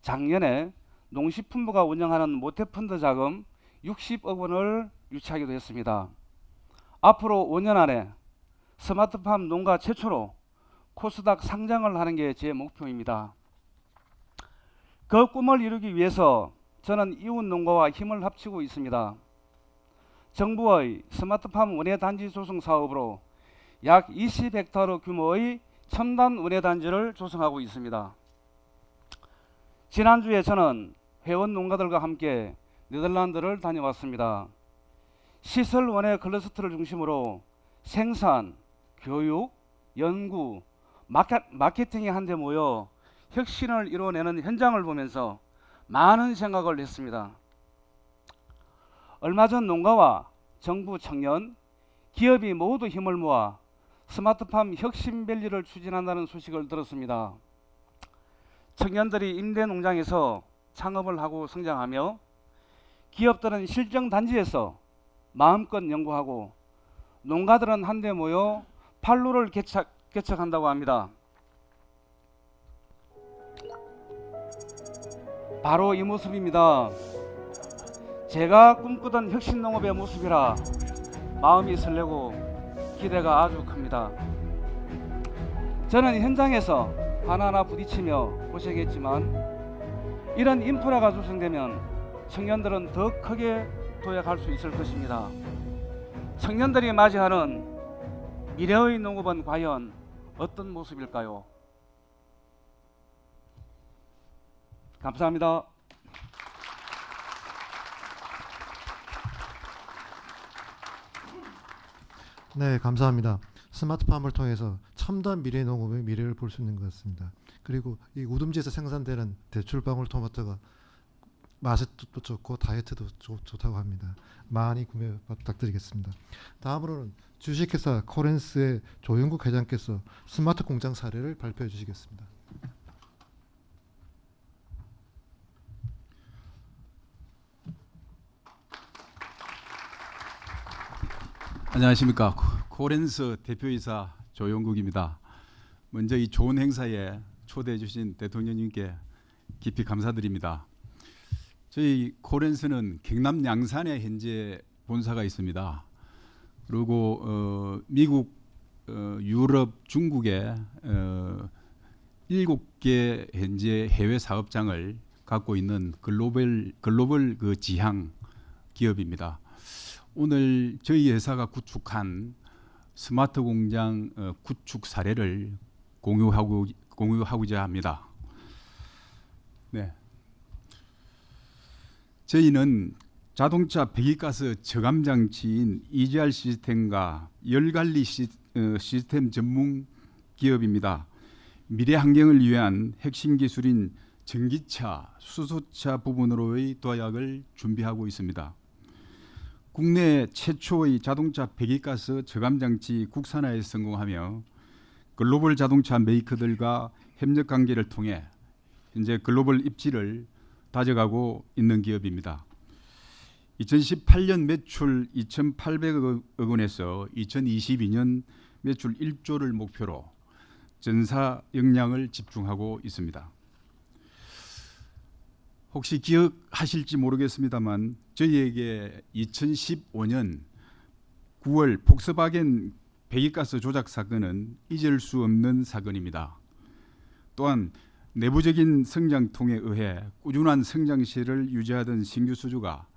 작년에 농식품부가 운영하는 모태펀드 자금 60억 원을 유치하기도 했습니다. 앞으로 5년 안에 스마트팜 농가 최초로 코스닥 상장을 하는 게 제 목표입니다. 그 꿈을 이루기 위해서 저는 이웃 농가와 힘을 합치고 있습니다. 정부의 스마트팜 원예단지 조성 사업으로 약 20헥타르 규모의 첨단 원예단지를 조성하고 있습니다. 지난주에 저는 회원 농가들과 함께 네덜란드를 다녀왔습니다. 시설 원예 클러스터를 중심으로 생산, 교육, 연구, 마케팅이 한데 모여 혁신을 이뤄내는 현장을 보면서 많은 생각을 했습니다. 얼마 전 농가와 정부, 청년, 기업이 모두 힘을 모아 스마트팜 혁신밸리를 추진한다는 소식을 들었습니다. 청년들이 임대 농장에서 창업을 하고 성장하며 기업들은 실정 단지에서 마음껏 연구하고 농가들은 한데 모여 판로를 개척한다고 합니다. 바로 이 모습입니다. 제가 꿈꾸던 혁신농업의 모습이라 마음이 설레고 기대가 아주 큽니다. 저는 현장에서 하나하나 부딪히며 고생했지만 이런 인프라가 조성되면 청년들은 더 크게 도약할 수 있을 것입니다. 청년들이 맞이하는 미래의 농업은 과연 어떤 모습일까요? 감사합니다. 네, 감사합니다. 스마트팜을 통해서 첨단 미래 농업의 미래를 볼 수 있는 것 같습니다. 그리고 이 우듬지에서 생산되는 대출방울 토마토가 맛도 좋고 다이어트도 좋다고 합니다. 많이 구매 부탁드리겠습니다. 다음으로는 주식회사 코렌스의 조영국 회장께서 스마트 공장 사례를 발표해 주시겠습니다. 안녕하십니까. 코렌스 대표이사 조용국입니다. 먼저 이 좋은 행사에 초대해 주신 대통령님께 깊이 감사드립니다. 저희 코렌스는 경남 양산에 현재 본사가 있습니다. 그리고 미국, 유럽, 중국에 7개 현재 해외 사업장을 갖고 있는 글로벌 그 지향 기업입니다. 오늘 저희 회사가 구축한 스마트 공장 구축 사례를 공유하고자 합니다. 네. 저희는 자동차 배기가스 저감 장치인 EGR 시스템과 열관리 시스템 전문 기업입니다. 미래 환경을 위한 핵심 기술인 전기차, 수소차 부분으로의 도약을 준비하고 있습니다. 국내 최초의 자동차 배기가스 저감 장치 국산화에 성공하며 글로벌 자동차 메이커들과 협력 관계를 통해 현재 글로벌 입지를 다져가고 있는 기업입니다. 2018년 매출 2,800억 원에서 2022년 매출 1조를 목표로 전사 역량을 집중하고 있습니다. 혹시 기억하실지 모르겠습니다만 저희에게 2015년 9월 폭스바겐 배기가스 조작 사건은 잊을 수 없는 사건입니다. 또한 내부적인 성장통에 의해 꾸준한 성장세를 유지하던 신규 수주가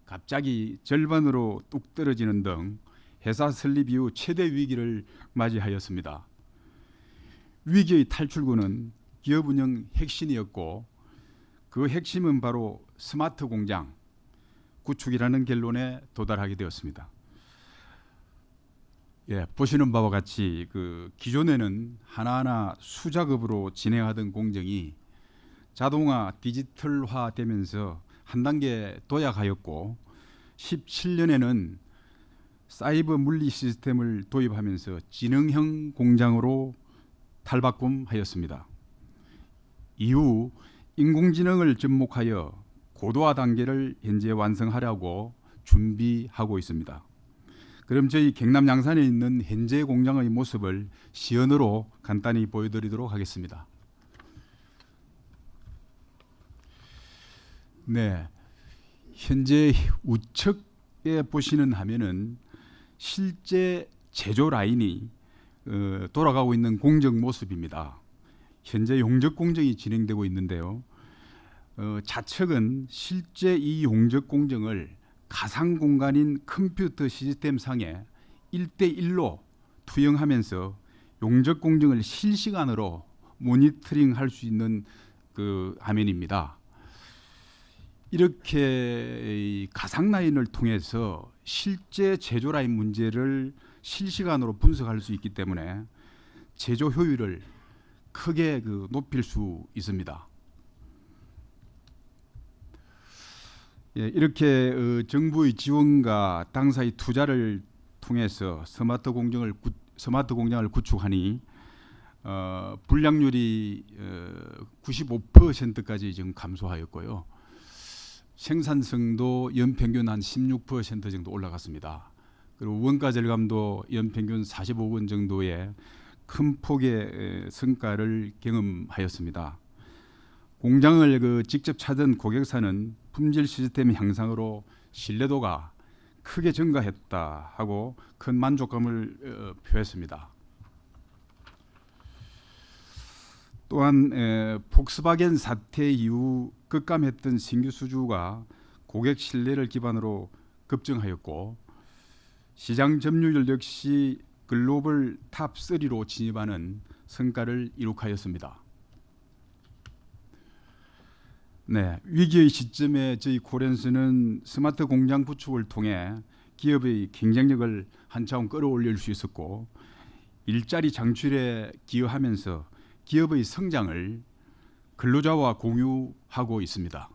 갑자기 절반으로 뚝 떨어지는 등 회사 설립 이후 최대 위기를 맞이하였습니다. 위기의 탈출구는 기업 운영 핵심이었고 그 핵심은 바로 스마트 공장 구축이라는 결론에 도달하게 되었습니다. 예, 보시는 바와 같이 그 기존에는 하나하나 수작업으로 진행하던 공정이 자동화, 디지털화되면서 한 단계 도약하였고 17년에는 사이버 물리 시스템을 도입하면서 지능형 공장으로 탈바꿈하였습니다. 이후 인공지능을 접목하여 고도화 단계를 현재 완성하려고 준비하고 있습니다. 그럼 저희 경남 양산에 있는 현재 공장의 모습을 시연으로 간단히 보여드리도록 하겠습니다. 네, 현재 우측에 보시는 화면은 실제 제조 라인이 돌아가고 있는 공정 모습입니다. 현재 용접 공정이 진행되고 있는데요. 좌측은 실제 이 용접 공정을 가상 공간인 컴퓨터 시스템 상에 1대1로 투영하면서 용접 공정을 실시간으로 모니터링할 수 있는 그 화면입니다. 이렇게 가상 라인을 통해서 실제 제조 라인 문제를 실시간으로 분석할 수 있기 때문에 제조 효율을 크게 높일 수 있습니다. 예, 이렇게 정부의 지원과 당사의 투자를 통해서 스마트 공장을 구축하니 불량률이 95%까지 지금 감소하였고요. 생산성도 연평균 한 16% 정도 올라갔습니다. 그리고 원가 절감도 연평균 45억 원 정도의 큰 폭의 성과를 경험하였습니다. 공장을 직접 찾은 고객사는 품질 시스템 향상으로 신뢰도가 크게 증가했다 하고 큰 만족감을 표했습니다. 또한 폭스바겐 사태 이후 급감했던 신규 수주가 고객 신뢰를 기반으로 급증하였고 시장 점유율 역시 글로벌 탑 3로 진입하는 성과를 이룩하였습니다. 네, 위기의 시점에 저희 코렌스는 스마트 공장 구축을 통해 기업의 경쟁력을 한 차원 끌어올릴 수 있었고 일자리 창출에 기여하면서 기업의 성장을 근로자와 공유하고 있습니다.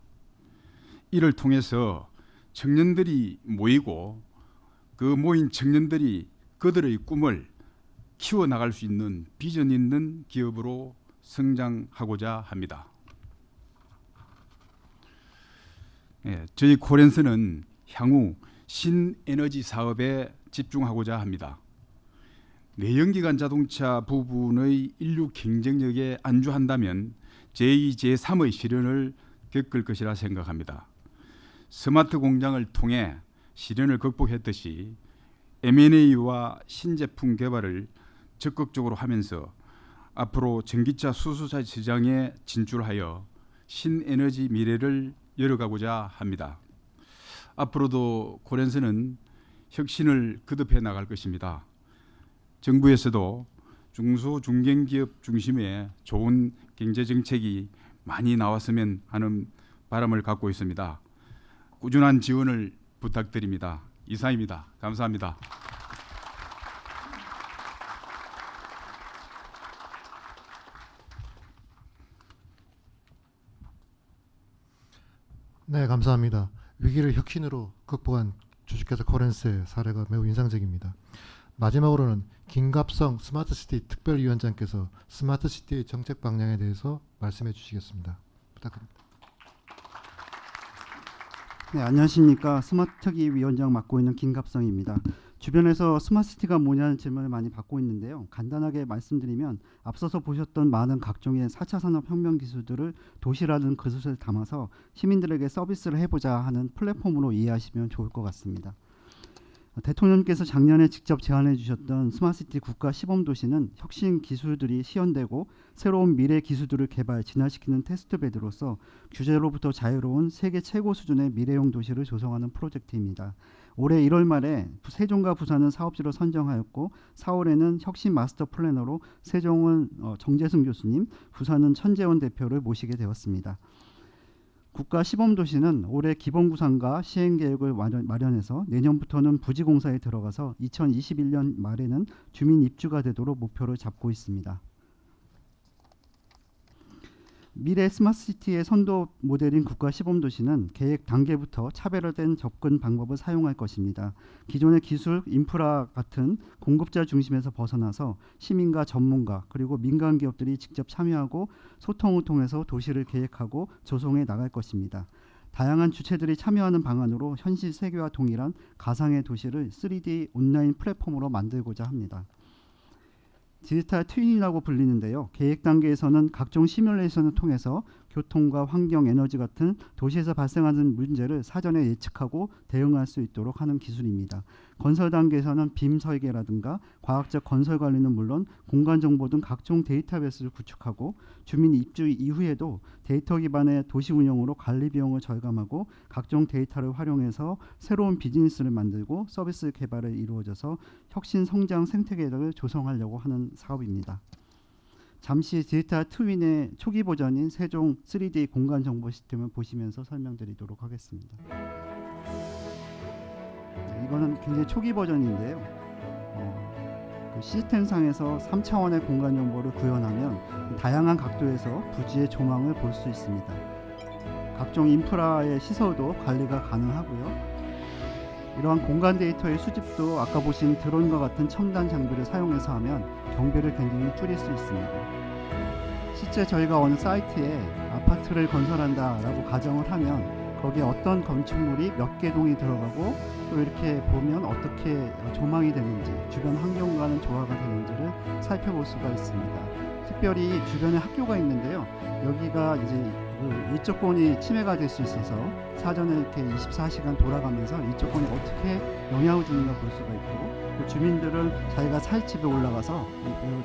이를 통해서 청년들이 모이고 그 모인 청년들이 그들의 꿈을 키워나갈 수 있는 비전 있는 기업으로 성장하고자 합니다. 예, 저희 코렌스는 향후 신에너지 사업에 집중하고자 합니다. 내연기관 자동차 부분의 인류 경쟁력에 안주한다면 제2, 제3의 시련을 겪을 것이라 생각합니다. 스마트 공장을 통해 시련을 극복했듯이 M&A와 신제품 개발을 적극적으로 하면서 앞으로 전기차 수소차 시장에 진출하여 신에너지 미래를 열어가고자 합니다. 앞으로도 고렌스는 혁신을 거듭해 나갈 것입니다. 정부에서도 중소 중견기업 중심의 좋은 경제 정책이 많이 나왔으면 하는 바람을 갖고 있습니다. 꾸준한 지원을 부탁드립니다. 이상입니다. 감사합니다. 네, 감사합니다. 위기를 혁신으로 극복한 주식회사 코렌스의 사례가 매우 인상적입니다. 마지막으로는 김갑성 스마트시티 특별위원장께서 스마트시티의 정책 방향에 대해서 말씀해 주시겠습니다. 부탁드립니다. 네, 안녕하십니까. 스마트특위 위원장 맡고 있는 김갑성입니다. 주변에서 스마트시티가 뭐냐는 질문을 많이 받고 있는데요. 간단하게 말씀드리면 앞서서 보셨던 많은 각종의 4차 산업혁명 기술들을 도시라는 그릇을 담아서 시민들에게 서비스를 해보자 하는 플랫폼으로 이해하시면 좋을 것 같습니다. 대통령께서 작년에 직접 제안해 주셨던 스마트시티 국가 시범도시는 혁신 기술들이 시연되고 새로운 미래 기술들을 개발, 진화시키는 테스트베드로서 규제로부터 자유로운 세계 최고 수준의 미래형 도시를 조성하는 프로젝트입니다. 올해 1월 말에 세종과 부산은 사업지로 선정하였고 4월에는 혁신 마스터 플래너로 세종은 정재승 교수님, 부산은 천재원 대표를 모시게 되었습니다. 국가 시범도시는 올해 기본구상과 시행계획을 마련해서 내년부터는 부지공사에 들어가서 2021년 말에는 주민 입주가 되도록 목표를 잡고 있습니다. 미래 스마트시티의 선도 모델인 국가 시범도시는 계획 단계부터 차별화된 접근 방법을 사용할 것입니다. 기존의 기술, 인프라 같은 공급자 중심에서 벗어나서 시민과 전문가 그리고 민간 기업들이 직접 참여하고 소통을 통해서 도시를 계획하고 조성해 나갈 것입니다. 다양한 주체들이 참여하는 방안으로 현실 세계와 동일한 가상의 도시를 3D 온라인 플랫폼으로 만들고자 합니다. 디지털 트윈이라고 불리는데요. 계획 단계에서는 각종 시뮬레이션을 통해서 교통과 환경, 에너지 같은 도시에서 발생하는 문제를 사전에 예측하고 대응할 수 있도록 하는 기술입니다. 건설 단계에서는 빔 설계라든가 과학적 건설 관리는 물론 공간 정보 등 각종 데이터베이스를 구축하고 주민 입주 이후에도 데이터 기반의 도시 운영으로 관리 비용을 절감하고 각종 데이터를 활용해서 새로운 비즈니스를 만들고 서비스 개발을 이루어져서 혁신 성장 생태계를 조성하려고 하는 사업입니다. 잠시 디지털 트윈의 초기 버전인 세종 3D 공간 정보 시스템을 보시면서 설명드리도록 하겠습니다. 이거는 굉장히 초기 버전인데요. 그 시스템상에서 3차원의 공간 정보를 구현하면 다양한 각도에서 부지의 조망을 볼 수 있습니다. 각종 인프라의 시설도 관리가 가능하고요. 이러한 공간 데이터의 수집도 아까 보신 드론과 같은 첨단 장비를 사용해서 하면 경비를 굉장히 줄일 수 있습니다. 실제 저희가 어느 사이트에 아파트를 건설한다라고 가정을 하면 거기에 어떤 건축물이 몇 개 동이 들어가고 또 이렇게 보면 어떻게 조망이 되는지 주변 환경과는 조화가 되는지를 살펴볼 수가 있습니다. 특별히 주변에 학교가 있는데요. 여기가 이제 일조권이 침해가 될 수 있어서 사전에 이렇게 24시간 돌아가면서 일조권이 어떻게 영향을 주는가 볼 수가 있고 또 주민들은 자기가 살 집에 올라가서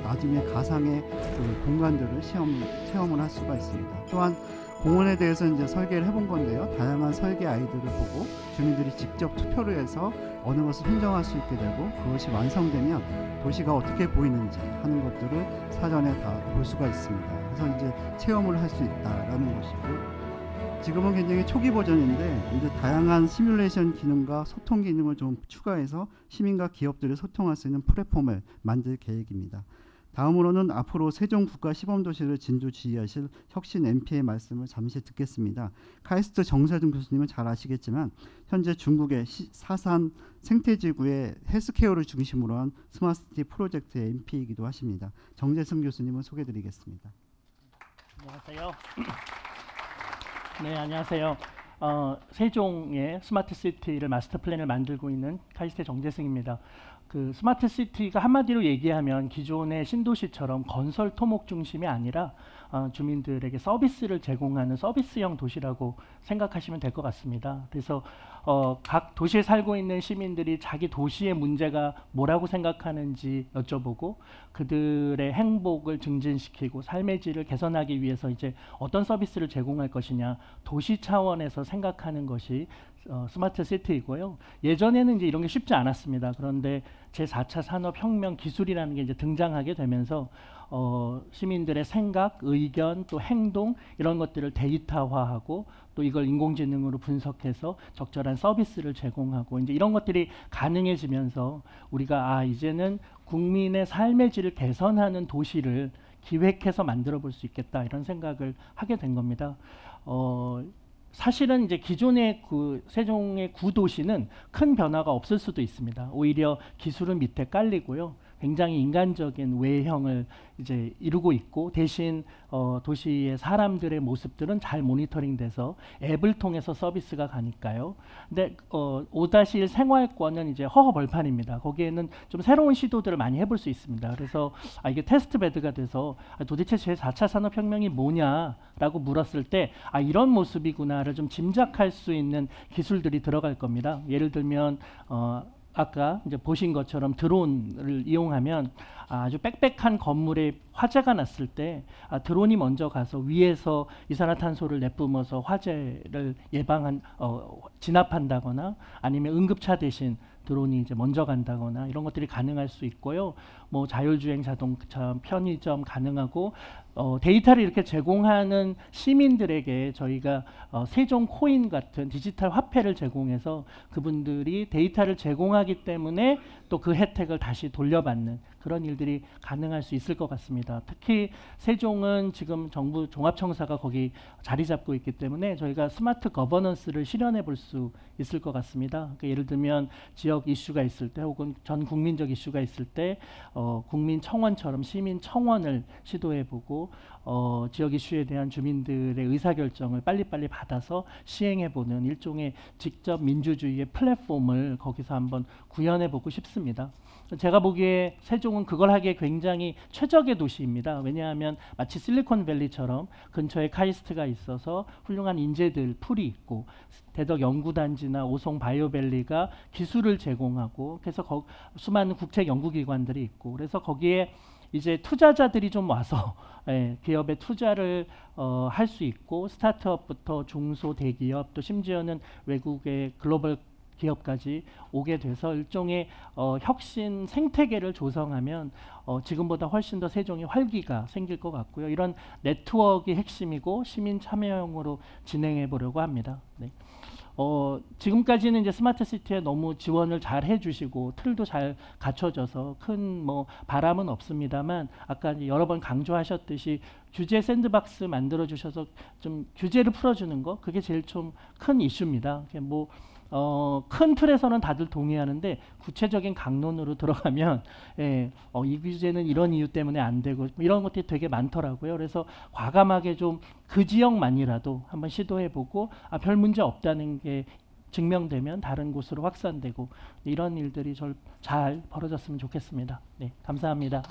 나중에 가상의 그 공간들을 체험을 할 수가 있습니다. 또한 공원에 대해서 이제 설계를 해본 건데요. 다양한 설계 아이디어를 보고 주민들이 직접 투표를 해서 어느 것을 선정할 수 있게 되고 그것이 완성되면 도시가 어떻게 보이는지 하는 것들을 사전에 다 볼 수가 있습니다. 그래서 이제 체험을 할 수 있다라는 것이고 지금은 굉장히 초기 버전인데 이제 다양한 시뮬레이션 기능과 소통 기능을 좀 추가해서 시민과 기업들이 소통할 수 있는 플랫폼을 만들 계획입니다. 다음으로는 앞으로 세종 국가 시범도시를 진주 지휘하실 혁신 MP의 말씀을 잠시 듣겠습니다. 카이스트 정세준 교수님은 잘 아시겠지만 현재 중국의 사산 생태지구의 헬스케어를 중심으로 한 스마트시티 프로젝트의 MP이기도 하십니다. 정재승 교수님을 소개드리겠습니다. 안녕하세요. 네, 안녕하세요. 세종의 스마트 시티를 마스터 플랜을 만들고 있는 카이스트 정재승입니다. 그 스마트 시티가 한마디로 얘기하면 기존의 신도시처럼 건설 토목 중심이 아니라 주민들에게 서비스를 제공하는 서비스형 도시라고 생각하시면 될 것 같습니다. 그래서 각 도시에 살고 있는 시민들이 자기 도시의 문제가 뭐라고 생각하는지 여쭤보고 그들의 행복을 증진시키고 삶의 질을 개선하기 위해서 이제 어떤 서비스를 제공할 것이냐 도시 차원에서 생각하는 것이 스마트 시티이고요. 예전에는 이제 이런 게 쉽지 않았습니다. 그런데 제4차 산업혁명 기술이라는 게 이제 등장하게 되면서 시민들의 생각, 의견, 또 행동 이런 것들을 데이터화하고 또 이걸 인공지능으로 분석해서 적절한 서비스를 제공하고 이제 이런 것들이 가능해지면서 우리가 이제는 국민의 삶의 질을 개선하는 도시를 기획해서 만들어 볼 수 있겠다 이런 생각을 하게 된 겁니다. 사실은 이제 기존의 그 세종의 구도시는 큰 변화가 없을 수도 있습니다. 오히려 기술은 밑에 깔리고요. 굉장히 인간적인 외형을 이제 이루고 있고 대신 도시의 사람들의 모습들은 잘 모니터링돼서 앱을 통해서 서비스가 가니까요. 근데 5-1 생활권은 이제 허허벌판입니다. 거기에는 좀 새로운 시도들을 많이 해볼 수 있습니다. 그래서 이게 테스트 베드가 돼서 도대체 제4차 산업혁명이 뭐냐라고 물었을 때 이런 모습이구나를 좀 짐작할 수 있는 기술들이 들어갈 겁니다. 예를 들면 아까 이제 보신 것처럼 드론을 이용하면 아주 빽빽한 건물에 화재가 났을 때 드론이 먼저 가서 위에서 이산화탄소를 내뿜어서 화재를 진압한다거나 아니면 응급차 대신 드론이 이제 먼저 간다거나 이런 것들이 가능할 수 있고요. 뭐 자율주행 자동차, 편의점 가능하고 데이터를 이렇게 제공하는 시민들에게 저희가 세종 코인 같은 디지털 화폐를 제공해서 그분들이 데이터를 제공하기 때문에 또 그 혜택을 다시 돌려받는 그런 일들이 가능할 수 있을 것 같습니다. 특히 세종은 지금 정부 종합청사가 거기 자리 잡고 있기 때문에 저희가 스마트 거버넌스를 실현해 볼 수 있을 것 같습니다. 그러니까 예를 들면 지역 이슈가 있을 때 혹은 전 국민적 이슈가 있을 때 국민청원처럼 시민청원을 시도해보고 지역 이슈에 대한 주민들의 의사결정을 빨리빨리 받아서 시행해보는 일종의 직접 민주주의의 플랫폼을 거기서 한번 구현해보고 싶습니다. 제가 보기에 세종은 그걸 하기에 굉장히 최적의 도시입니다. 왜냐하면 마치 실리콘밸리처럼 근처에 카이스트가 있어서 훌륭한 인재들 풀이 있고 대덕 연구단지나 오송 바이오밸리가 기술을 제공하고 그래서 수많은 국책 연구기관들이 있고 그래서 거기에 이제 투자자들이 좀 와서 기업에 투자를 할 수 있고 스타트업부터 중소 대기업 또 심지어는 외국의 글로벌 기업까지 오게 돼서 일종의 혁신 생태계를 조성하면 지금보다 훨씬 더 세종이 활기가 생길 것 같고요. 이런 네트워크가 핵심이고 시민 참여형으로 진행해 보려고 합니다. 네. 지금까지는 이제 스마트 시티에 너무 지원을 잘 해주시고 틀도 잘 갖춰져서 큰 뭐 바람은 없습니다만 아까 이제 여러 번 강조하셨듯이 규제 샌드박스 만들어 주셔서 좀 규제를 풀어주는 거 그게 제일 좀 큰 이슈입니다. 뭐 큰 틀에서는 다들 동의하는데 구체적인 강론으로 들어가면 이 규제는 이런 이유 때문에 안 되고 이런 것들이 되게 많더라고요. 그래서 과감하게 좀 그 지역만이라도 한번 시도해보고 별 문제 없다는 게 증명되면 다른 곳으로 확산되고 이런 일들이 잘 벌어졌으면 좋겠습니다. 네, 감사합니다.